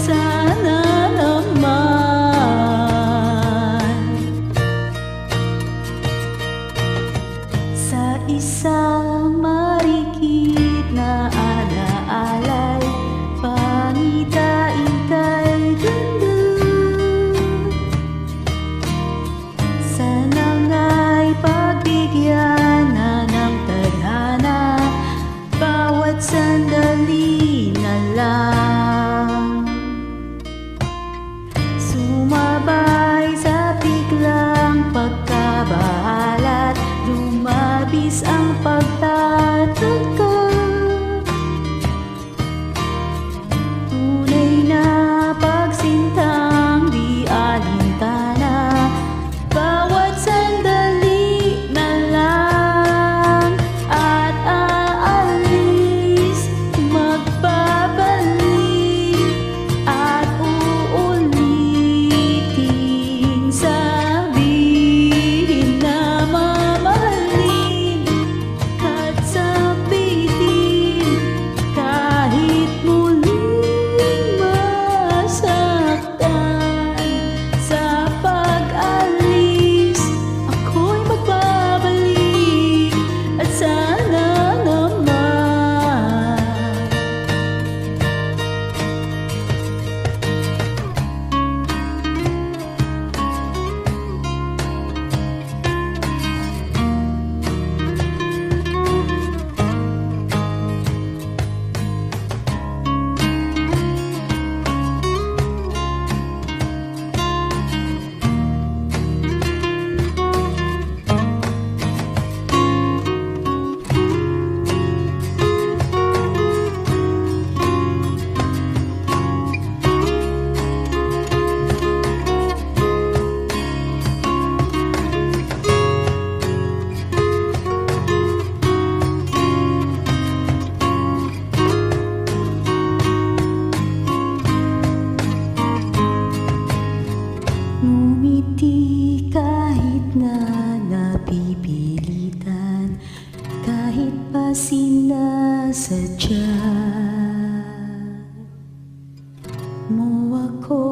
sana naman sa isang marikit na alaalay, pangita-itay ganda. Sana nga'y pagbigyan na ng tadhana, bawat sandali na lang. Sumabay sa biglang pagkabahalat, lumabis ang pagtataka. Tunay na pagsintang di alintana, bawat sandali na lang. At aalis, magbabalik, at uulitin, sabihin na mamahalin at sabihin kahit muling masaktan. Sa pag-alis, ako'y magbabalik at sana naman ngumiti kahit na napipilitan, kahit pa sinasadya mo ako.